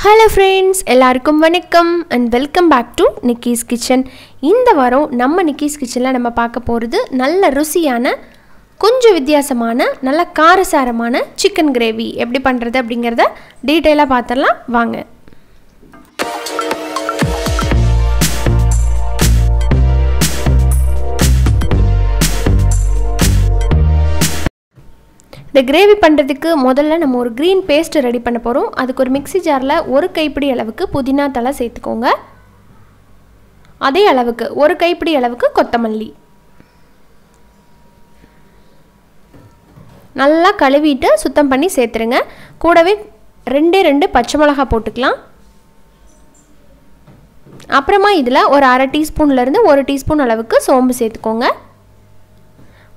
Hello friends, எல்லாருக்கும் வணக்கம் and welcome back to Niki's Kitchen. இந்த வாரம் நம்ம Niki's Kitchenல நம்ம பார்க்க போறது நல்ல ருசியான கொஞ்சம் வித்தியாசமான நல்ல காரசாரமான chicken gravy எப்படி பண்றது அப்படிங்கறத டீடைலா பார்த்தறலாம் வாங்க. The gravy பண்றதுக்கு முதல்ல நம்ம ஒரு green paste ரெடி பண்ண போறோம். அதுக்கு ஒரு மிக்ஸி ஜார்ல ஒரு கைப்பிடி அளவுக்கு புதினா தலை சேர்த்துக்கோங்க. அதே அளவுக்கு ஒரு கைப்பிடி அளவுக்கு கொத்தமல்லி. நல்லா கழுவிட்டு சுத்தம் பண்ணி சேர்த்துருங்க. கூடவே ரெண்டு பச்சை மிளகாய் போட்டுக்கலாம். அப்புறமா இதுல ஒரு 1/2 டீஸ்பூன்ல இருந்து 1 டீஸ்பூன் அளவுக்கு சோம்பு சேர்த்துக்கோங்க.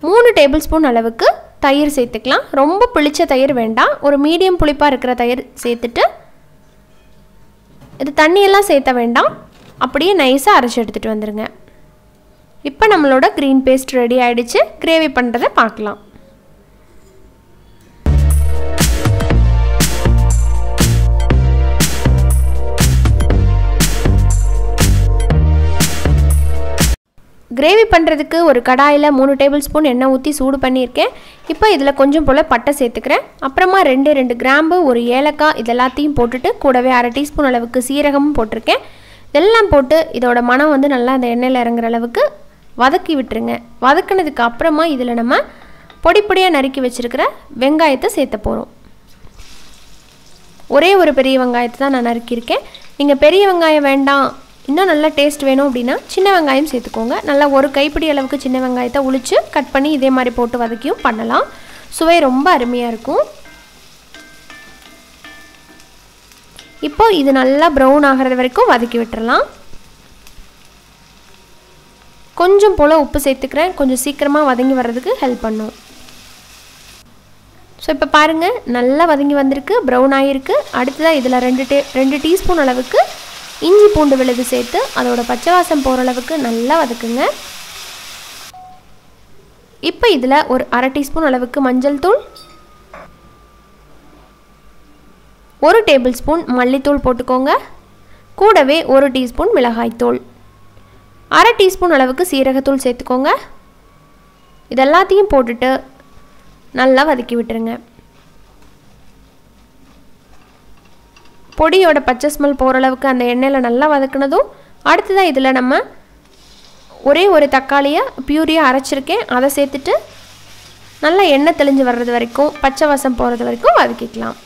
3 டேபிள்ஸ்பூன் அளவுக்கு தயிர் சேர்த்துக்கலாம். ரொம்ப புளிச்ச தயிர் வேண்டாம். ஒரு மீடியம் புளிப்பா இருக்கிற தயிர் சேர்த்துட்டு இது தண்ணி எல்லாம் சேர்த்த வேண்டாம். அப்படியே நைஸா அரைச்சு எடுத்துட்டு வந்துருங்க. இப்போ நம்மளோட green paste ரெடி ஆயிடுச்சு. கிரேவி பண்றதை பார்க்கலாம். கிரேவி பண்ணுறதுக்கு ஒரு கடாயில் 3 டேபிள் ஸ்பூன் எண்ணெய் ஊற்றி சூடு பண்ணியிருக்கேன். இப்போ இதில் கொஞ்சம் போல் பட்டை சேர்த்துக்கிறேன். அப்புறமா 2 கிராம்பு ஒரு ஏலக்காய் இதெல்லாத்தையும் போட்டுட்டு கூடவே 1/2 டீஸ்பூன் அளவுக்கு சீரகமும் போட்டிருக்கேன். இதெல்லாம் போட்டு இதோட மனம் வந்து நல்லா அந்த எண்ணெயில் இறங்குற அளவுக்கு வதக்கி விட்டுருங்க. வதக்கினதுக்கு அப்புறமா இதில் நம்ம பொடியாக நறுக்கி வச்சுருக்கிற வெங்காயத்தை சேர்த்த போகிறோம். ஒரே ஒரு பெரிய வெங்காயத்தை தான் நான் நறுக்கியிருக்கேன். நீங்கள் பெரிய வெங்காயம் வேண்டாம் இன்னும் நல்லா டேஸ்ட் வேணும் அப்படின்னா சின்ன வெங்காயம் சேர்த்துக்கோங்க. நல்லா ஒரு கைப்பிடி அளவுக்கு சின்ன வெங்காயத்தை உளிச்சு கட் பண்ணி இதே மாதிரி போட்டு வதக்கியும் பண்ணலாம். சுவை ரொம்ப அருமையாக இருக்கும். இப்போ இது நல்லா ப்ரௌன் ஆகிறது வரைக்கும் வதக்கி விட்டுறலாம். கொஞ்சம் போல் உப்பு சேர்த்துக்கிறேன். கொஞ்சம் சீக்கிரமாக வதங்கி வர்றதுக்கு ஹெல்ப் பண்ணும். ஸோ இப்போ பாருங்கள் நல்லா வதங்கி வந்திருக்கு, ப்ரௌன் ஆகிருக்கு. அடுத்ததாக இதில் 2 டீஸ்பூன் அளவுக்கு இஞ்சி பூண்டு விழுது சேர்த்து அதோட பச்சை வாசம் போகிற அளவுக்கு நல்லா வதக்குங்க. இப்போ இதில் ஒரு 1/2 டீஸ்பூன் அளவுக்கு மஞ்சள் தூள், 1 டேபிள் ஸ்பூன் மல்லித்தூள் போட்டுக்கோங்க. கூடவே 1 டீஸ்பூன் மிளகாய்த்தூள், 1/2 டீஸ்பூன் அளவுக்கு சீரகத்தூள் சேர்த்துக்கோங்க. இதெல்லாத்தையும் போட்டுட்டு நல்லா வதக்கி விட்டுருங்க. பொடியோட பச்சை ஸ்மெல் போகிற அளவுக்கு அந்த எண்ணெயில் நல்லா வதக்குனதும் அடுத்ததாக இதில் நம்ம ஒரே ஒரு தக்காளியை பியூரியாக அரைச்சிருக்கேன். அதை சேர்த்துட்டு நல்லா எண்ணெய் தெளிஞ்சு வர்றது வரைக்கும் பச்சை வாசம் போகிறது வரைக்கும் வதக்கிக்கலாம்.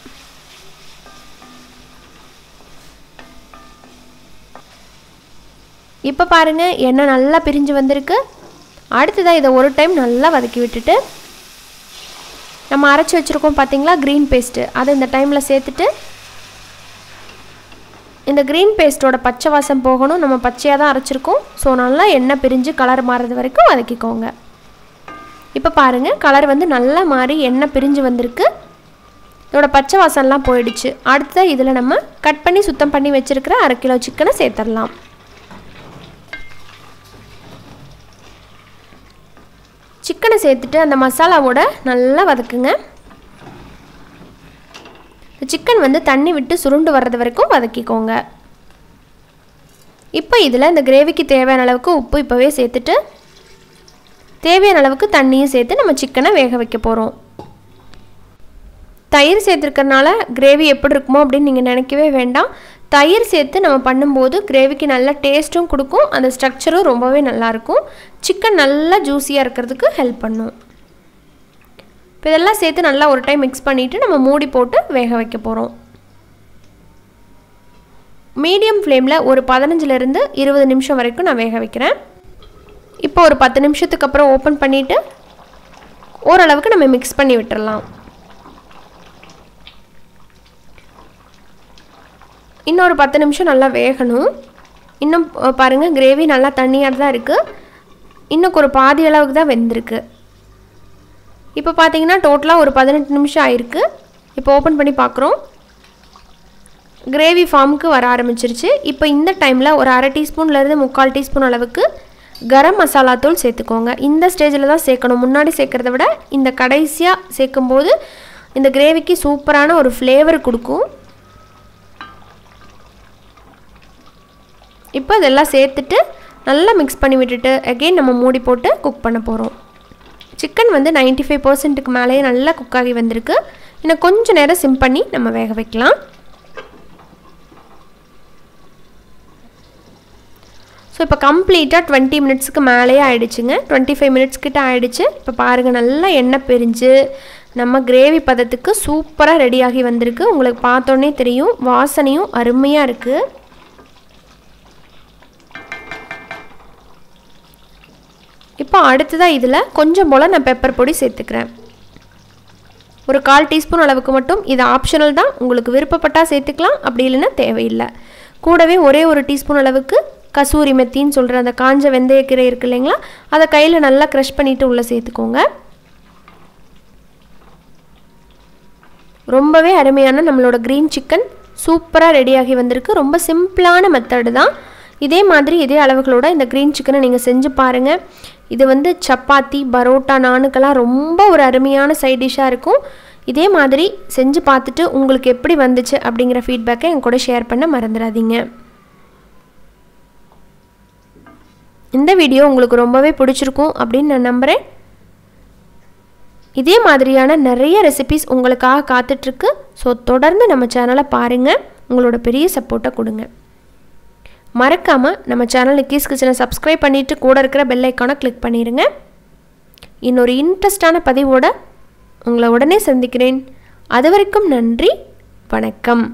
இப்போ பாருங்கள் எண்ணெய் நல்லா பிரிஞ்சு வந்திருக்கு. அடுத்ததாக இதை ஒரு டைம் நல்லா வதக்கி விட்டுட்டு நம்ம அரைச்சி வச்சுருக்கோம் பார்த்தீங்களா க்ரீன் பேஸ்ட்டு, அதை இந்த டைமில் சேர்த்துட்டு இந்த க்ரீன் பேஸ்ட்டோட பச்சை வாசம் போகணும். நம்ம பச்சையாக தான் அரைச்சிருக்கோம். ஸோ நல்லா எண்ணெய் பிரிஞ்சு கலர் மாறுறது வரைக்கும் வதக்கிக்கோங்க. இப்போ பாருங்கள் கலர் வந்து நல்லா மாறி எண்ணெய் பிரிஞ்சு வந்திருக்கு. இதோட பச்சை வாசம்லாம் போயிடுச்சு. அடுத்ததாக இதில் நம்ம கட் பண்ணி சுத்தம் பண்ணி வச்சுருக்கிற 1/2 கிலோ சிக்கனை சேர்த்துடலாம். சிக்கனை சேர்த்துட்டு அந்த மசாலாவோட நல்லா வதக்குங்க. சிக்கன் வந்து தண்ணி விட்டு சுருண்டு வர்றது வரைக்கும் வதக்கிக்கோங்க. இப்போ இதில் இந்த கிரேவிக்கு தேவையான அளவுக்கு உப்பு இப்போவே சேர்த்துட்டு தேவையான அளவுக்கு தண்ணியும் சேர்த்து நம்ம சிக்கனை வேக வைக்க போகிறோம். தயிர் சேர்த்துருக்கறனால கிரேவி எப்படி இருக்குமோ அப்படின்னு நீங்கள் நினைக்கவே வேண்டாம். தயிர் சேர்த்து நம்ம பண்ணும்போது கிரேவிக்கு நல்ல டேஸ்ட்டும் கொடுக்கும், அந்த ஸ்ட்ரக்சரும் ரொம்பவே நல்லாயிருக்கும். சிக்கன் நல்லா ஜூஸியாக இருக்கிறதுக்கு ஹெல்ப் பண்ணும். இப்போ இதெல்லாம் சேர்த்து நல்லா ஒரு டைம் மிக்ஸ் பண்ணிவிட்டு நம்ம மூடி போட்டு வேக வைக்க போகிறோம். மீடியம் ஃப்ளேமில் ஒரு 15லேருந்து 20 நிமிஷம் வரைக்கும் நான் வேக வைக்கிறேன். இப்போ ஒரு 10 நிமிஷத்துக்கு அப்புறம் ஓப்பன் பண்ணிவிட்டு ஓரளவுக்கு நம்ம மிக்ஸ் பண்ணி விட்டுறலாம். இன்னும் ஒரு 10 நிமிஷம் நல்லா வேகணும். இன்னும் பாருங்கள் கிரேவி நல்லா தண்ணியாக தான் இருக்குது. இன்னும் ஒரு பாதி அளவுக்கு தான் வெந்திருக்கு. இப்போ பார்த்தீங்கன்னா டோட்டலாக ஒரு 18 நிமிஷம் ஆயிருக்கு. இப்போ ஓப்பன் பண்ணி பார்க்குறோம். கிரேவி ஃபார்முக்கு வர ஆரம்பிச்சிருச்சு. இப்போ இந்த டைமில் ஒரு 1/2 டீஸ்பூன்லேருந்து 3/4 டீஸ்பூன் அளவுக்கு கரம் மசாலா தூள் சேர்த்துக்கோங்க. இந்த ஸ்டேஜில் தான் சேர்க்கணும். முன்னாடி சேர்க்குறத விட இந்த கடைசியாக சேர்க்கும்போது இந்த கிரேவிக்கு சூப்பரான ஒரு ஃப்ளேவர் கொடுக்கும். இப்போ இதெல்லாம் சேர்த்துட்டு நல்லா மிக்ஸ் பண்ணி விட்டுட்டு அகெயின் நம்ம மூடி போட்டு குக் பண்ண போகிறோம். சிக்கன் வந்து 95%க்கு மேலேயே நல்லா குக் ஆகி வந்திருக்கு. இன்னும் கொஞ்சம் நேரம் சிம் பண்ணி நம்ம வேக வைக்கலாம். ஸோ இப்போ கம்ப்ளீட்டாக 20 மினிட்ஸ்க்கு மேலேயே ஆகிடுச்சுங்க. 25 மினிட்ஸ் கிட்ட ஆகிடுச்சு. இப்போ பாருங்கள் நல்லா எண்ணெய் பிரிஞ்சு நம்ம கிரேவி பதத்துக்கு சூப்பராக ரெடியாகி வந்திருக்கு. உங்களுக்கு பார்த்தோன்னே தெரியும், வாசனையும் அருமையாக இருக்குது. இப்போ அடுத்ததாக இதில் கொஞ்சம் போல் நான் பெப்பர் பொடி சேர்த்துக்கிறேன். ஒரு 1/4 டீஸ்பூன் அளவுக்கு மட்டும். இது ஆப்ஷனல் தான், உங்களுக்கு விருப்பப்பட்டால் சேர்த்துக்கலாம், அப்படி இல்லைன்னா தேவையில்லை. கூடவே ஒரே 1 டீஸ்பூன் அளவுக்கு கசூரி மெத்தின்னு சொல்கிற அந்த காஞ்ச வெந்தயக்கீரை இருக்குது இல்லைங்களா, அதை கையில் நல்லா க்ரஷ் பண்ணிவிட்டு உள்ளே சேர்த்துக்கோங்க. ரொம்பவே அருமையான நம்மளோட க்ரீன் சிக்கன் சூப்பராக ரெடியாகி வந்திருக்கு. ரொம்ப சிம்பிளான மெத்தடு தான். இதே மாதிரி இதே அளவுகளோட இந்த க்ரீன் சிக்கனை நீங்கள் செஞ்சு பாருங்கள். இது வந்து சப்பாத்தி, பரோட்டா, நானுக்கெல்லாம் ரொம்ப ஒரு அருமையான சைட் டிஷ்ஷாக இருக்கும். இதே மாதிரி செஞ்சு பார்த்துட்டு உங்களுக்கு எப்படி வந்துச்சு அப்படிங்கிற ஃபீட்பேக்கை என் கூட ஷேர் பண்ண மறந்துடாதீங்க. இந்த வீடியோ உங்களுக்கு ரொம்பவே பிடிச்சிருக்கும் அப்படின்னு நான் நம்புகிறேன். இதே மாதிரியான நிறைய ரெசிபீஸ் உங்களுக்காக காத்துட்ருக்கு. ஸோ தொடர்ந்து நம்ம சேனலை பாருங்கள், உங்களோட பெரிய சப்போர்ட்டை கொடுங்க. மறக்காமல் நம்ம சேனல் நிக்கிஸ் கிச்சனை சப்ஸ்கிரைப் பண்ணிவிட்டு கூட இருக்கிற பெல் ஐக்கானை கிளிக் பண்ணிடுங்க. இன்னொரு இன்ட்ரெஸ்டான பதிவோடு உங்களை உடனே சந்திக்கிறேன். அது வரைக்கும் நன்றி, வணக்கம்.